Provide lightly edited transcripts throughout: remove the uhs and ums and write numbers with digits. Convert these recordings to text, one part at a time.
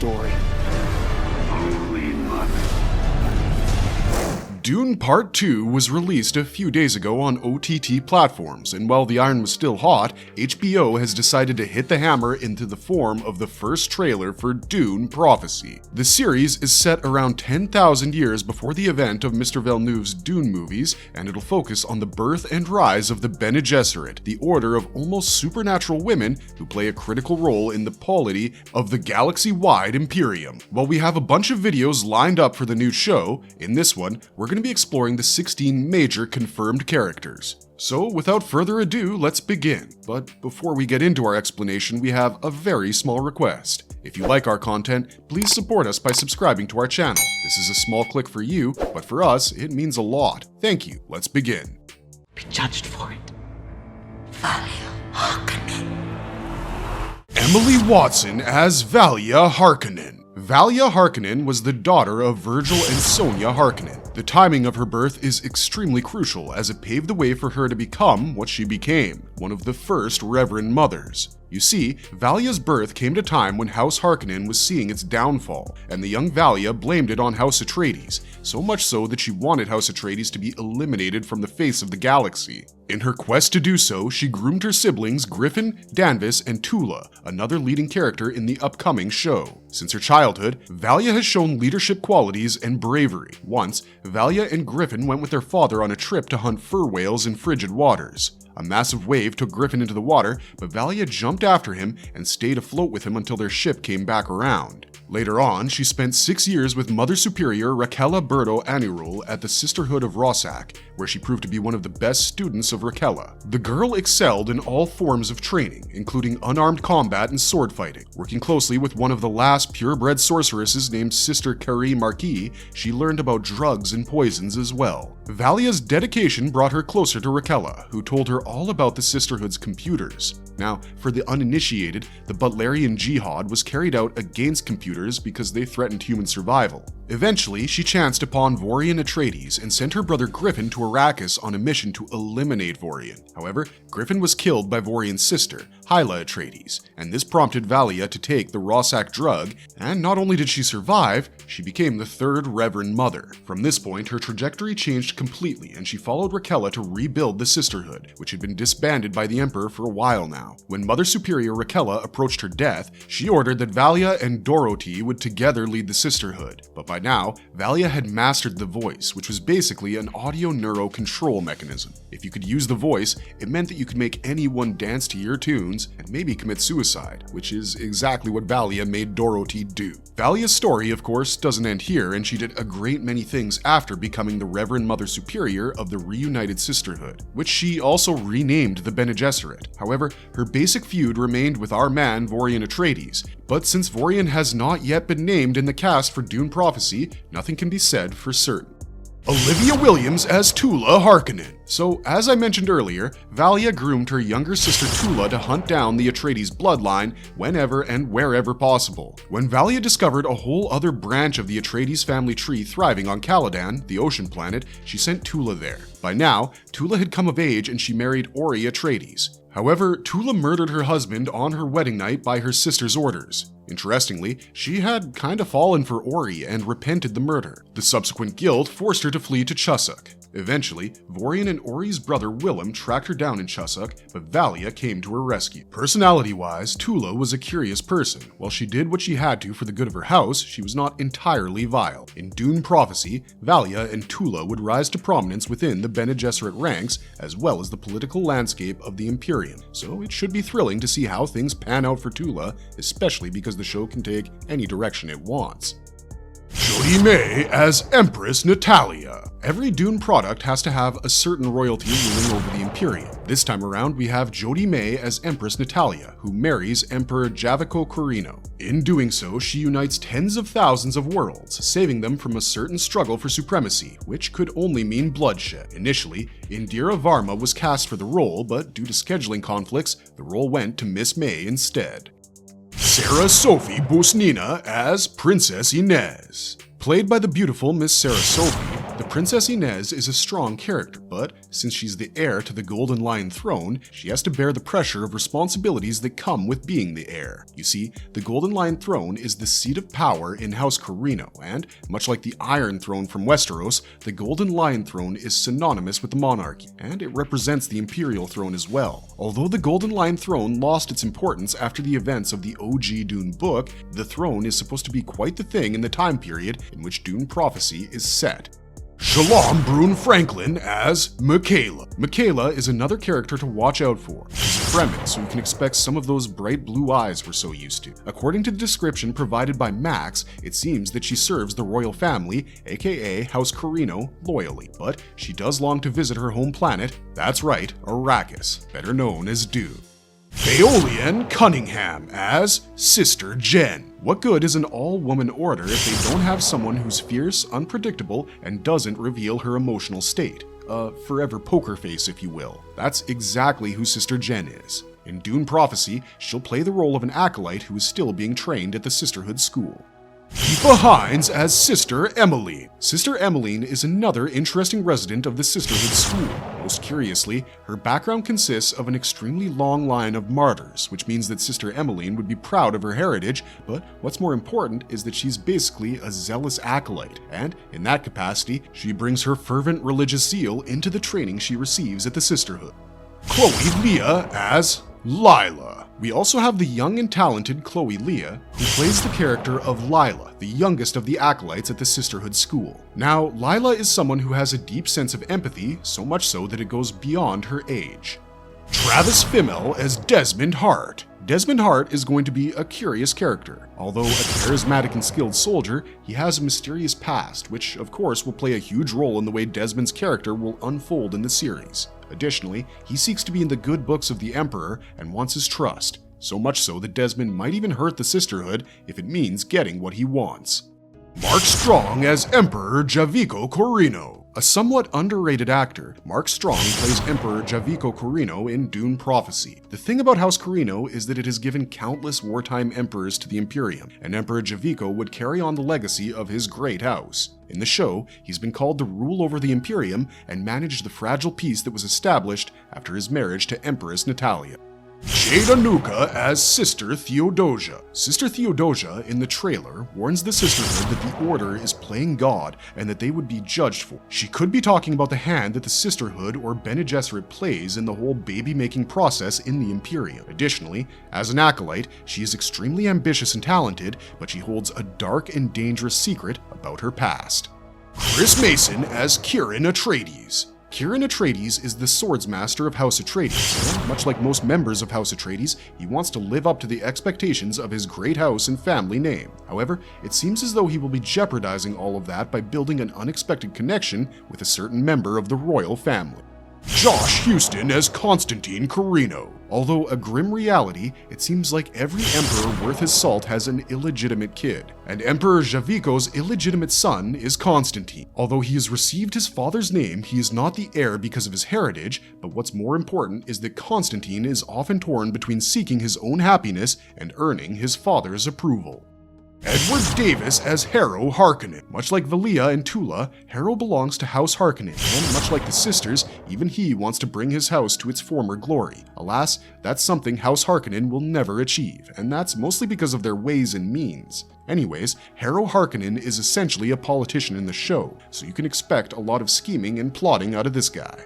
story. Holy Mother. Dune Part 2 was released a few days ago on OTT platforms, and while the iron was still hot, HBO has decided to hit the hammer into the form of the first trailer for Dune Prophecy. The series is set around 10,000 years before the event of Mr. Villeneuve's Dune movies, and it'll focus on the birth and rise of the Bene Gesserit, the order of almost supernatural women who play a critical role in the polity of the galaxy-wide Imperium. While we have a bunch of videos lined up for the new show, in this one, we're going to be exploring the 16 major confirmed characters. So without further ado, let's begin. But before we get into our explanation, we have a very small request. If you like our content, please support us by subscribing to our channel. This is a small click for you, but for us, it means a lot. Thank you. Let's begin. Be judged for it. Valia Harkin. Emily Watson as Valia Harkin. Valia Harkin was the daughter of Virgil and Sonia Harkin. The timing of her birth is extremely crucial as it paved the way for her to become what she became, one of the first Reverend mothers. You see, Valia's birth came at a time when House Harkonnen was seeing its downfall, and the young Valia blamed it on House Atreides, so much so that she wanted House Atreides to be eliminated from the face of the galaxy. In her quest to do so, she groomed her siblings Griffin, Danvis, and Tula, another leading character in the upcoming show. Since her childhood, Valia has shown leadership qualities and bravery. Once, Valia and Griffin went with their father on a trip to hunt fur whales in frigid waters. A massive wave took Griffin into the water, but Valia jumped after him and stayed afloat with him until their ship came back around. Later on, she spent 6 years with Mother Superior Raquella Berto Anirul at the Sisterhood of Rossack, where she proved to be one of the best students of Raquella. The girl excelled in all forms of training, including unarmed combat and sword fighting. Working closely with one of the last purebred sorceresses named Sister Carrie Marquis, she learned about drugs and poisons as well. Valia's dedication brought her closer to Raquella, who told her all about the Sisterhood's computers. Now, for the uninitiated, the Butlerian Jihad was carried out against computers because they threatened human survival. Eventually, she chanced upon Vorian Atreides and sent her brother Griffin to Arrakis on a mission to eliminate Vorian. However, Griffin was killed by Vorian's sister, Hyla Atreides, and this prompted Valia to take the Rossack drug, and not only did she survive, she became the third Reverend Mother. From this point, her trajectory changed completely, and she followed Raquella to rebuild the Sisterhood, which had been disbanded by the Emperor for a while now. When Mother Superior Raquella approached her death, she ordered that Valia and Dorothy would together lead the Sisterhood. But by now, Valia had mastered the voice, which was basically an audio neuro control mechanism. If you could use the voice, it meant that you could make anyone dance to your tunes and maybe commit suicide, which is exactly what Valia made Dorothy do. Valia's story, of course, doesn't end here, and she did a great many things after becoming the Reverend Mother Superior of the reunited Sisterhood, which she also renamed the Bene Gesserit. However, her basic feud remained with our man Vorian Atreides, but since Vorian has not yet been named in the cast for Dune Prophecy, nothing can be said for certain. Olivia Williams as Tula Hekinan. So, as I mentioned earlier, Valia groomed her younger sister Tula to hunt down the Atreides bloodline whenever and wherever possible. When Valia discovered a whole other branch of the Atreides family tree thriving on Caladan, the ocean planet, she sent Tula there. By now, Tula had come of age and she married Ori Atreides. However, Tula murdered her husband on her wedding night by her sister's orders. Interestingly, she had kinda fallen for Ori and repented the murder. The subsequent guilt forced her to flee to Chusuk. Eventually, Vorian and Ori's brother Willem tracked her down in Chusuk, but Valia came to her rescue. Personality-wise, Tula was a curious person. While she did what she had to for the good of her house, she was not entirely vile. In Dune Prophecy, Valia and Tula would rise to prominence within the Bene Gesserit ranks, as well as the political landscape of the Imperium. So it should be thrilling to see how things pan out for Tula, especially because the show can take any direction it wants. Jodie May as Empress Natalia. Every Dune product has to have a certain royalty ruling over the Imperium. This time around, we have Jodie May as Empress Natalia, who marries Emperor Javico Corino. In doing so, she unites tens of thousands of worlds, saving them from a certain struggle for supremacy, which could only mean bloodshed. Initially, Indira Varma was cast for the role, but due to scheduling conflicts, the role went to Miss May instead. Sarah Sophie Busnina as Princess Inez. Played by the beautiful Miss Sarah Sophie, The Princess Inez is a strong character, but since she's the heir to the Golden Lion throne, she has to bear the pressure of responsibilities that come with being the heir. You see, the Golden Lion throne is the seat of power in House Corino, and much like the Iron Throne from Westeros, the Golden Lion throne is synonymous with the monarchy, and it represents the Imperial throne as well. Although the Golden Lion throne lost its importance after the events of the OG Dune book, the throne is supposed to be quite the thing in the time period in which Dune prophecy is set. Shalom Brune Franklin as Michaela. Michaela is another character to watch out for. She's a Fremen, so you can expect some of those bright blue eyes we're so used to. According to the description provided by Max, it seems that she serves the royal family, aka House Corino, loyally, but she does long to visit her home planet, that's right, Arrakis, better known as Dune. Aeolian Cunningham as Sister Jen. What good is an all-woman order if they don't have someone who's fierce, unpredictable, and doesn't reveal her emotional state? A forever poker face, if you will. That's exactly who Sister Jen is. In Dune Prophecy, she'll play the role of an acolyte who is still being trained at the Sisterhood School. Aoife Hines as Sister Emmeline. Sister Emmeline is another interesting resident of the Sisterhood School. Most curiously, her background consists of an extremely long line of martyrs, which means that Sister Emmeline would be proud of her heritage, but what's more important is that she's basically a zealous acolyte, and in that capacity, she brings her fervent religious zeal into the training she receives at the Sisterhood. Chloe Leah as Lila. We also have the young and talented Chloe Leah, who plays the character of Lila, the youngest of the acolytes at the Sisterhood School. Now, Lila is someone who has a deep sense of empathy, so much so that it goes beyond her age. Travis Fimmel as Desmond Hart. Desmond Hart is going to be a curious character. Although a charismatic and skilled soldier, he has a mysterious past, which of course will play a huge role in the way Desmond's character will unfold in the series. Additionally, he seeks to be in the good books of the Emperor and wants his trust, so much so that Desmond might even hurt the Sisterhood if it means getting what he wants. Mark Strong as Emperor Javico Corino. A somewhat underrated actor, Mark Strong plays Emperor Javico Corino in Dune Prophecy. The thing about House Corino is that it has given countless wartime emperors to the Imperium, and Emperor Javico would carry on the legacy of his great house. In the show, he's been called to rule over the Imperium and manage the fragile peace that was established after his marriage to Empress Natalia. Jada Nuka as Sister Theodosia. Sister Theodosia in the trailer warns the Sisterhood that the Order is playing God and that they would be judged for. She could be talking about the hand that the Sisterhood or Bene Gesserit plays in the whole baby-making process in the Imperium. Additionally, as an acolyte, she is extremely ambitious and talented, but she holds a dark and dangerous secret about her past. Chris Mason as Kieran Atreides. Kieran Atreides is the swordsmaster of House Atreides, and much like most members of House Atreides, he wants to live up to the expectations of his great house and family name. However, it seems as though he will be jeopardizing all of that by building an unexpected connection with a certain member of the royal family. Josh Houston as Constantine Corino. Although a grim reality, it seems like every emperor worth his salt has an illegitimate kid, and Emperor Javico's illegitimate son is Constantine. Although he has received his father's name, he is not the heir because of his heritage, but what's more important is that Constantine is often torn between seeking his own happiness and earning his father's approval. Edward Davis as Harrow Harkin. Much like Valia and Tula, Harrow belongs to House Harkin, and much like the sisters, even he wants to bring his house to its former glory. Alas, that's something House Harkin will never achieve, and that's mostly because of their ways and means. Anyways, Harrow Harkin is essentially a politician in the show, so you can expect a lot of scheming and plotting out of this guy.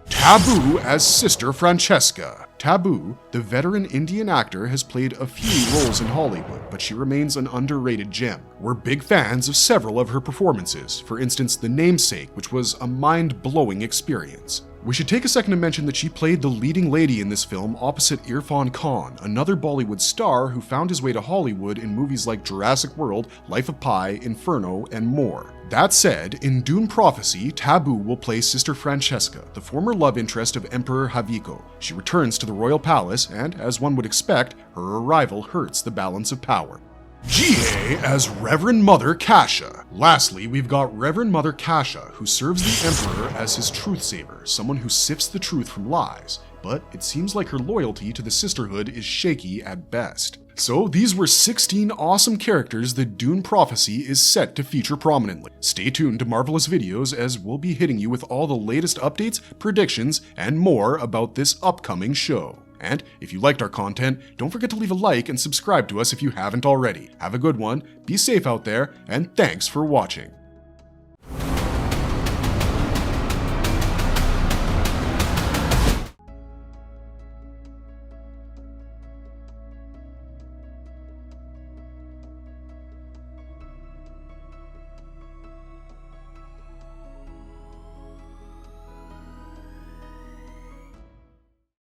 Taboo as Sister Francesca. Taboo, the veteran Indian actor, has played a few roles in Hollywood, but she remains an underrated gem. We're big fans of several of her performances, for instance The Namesake, which was a mind-blowing experience. We should take a second to mention that she played the leading lady in this film opposite Irfan Khan, another Bollywood star who found his way to Hollywood in movies like Jurassic World, Life of Pi, Inferno, and more. That said, in Dune Prophecy, Taboo will play Sister Francesca, the former love interest of Emperor Javico. She returns to the royal palace, and as one would expect, her arrival hurts the balance of power. Jihei as Reverend Mother Casha. Lastly, we've got Reverend Mother Casha, who serves the Emperor as his truth saver, someone who sifts the truth from lies. But it seems like her loyalty to the Sisterhood is shaky at best. So these were 16 awesome characters that Dune Prophecy is set to feature prominently. Stay tuned to Marvelous Videos as we'll be hitting you with all the latest updates, predictions, and more about this upcoming show. And if you liked our content, don't forget to leave a like and subscribe to us if you haven't already. Have a good one, be safe out there, and thanks for watching.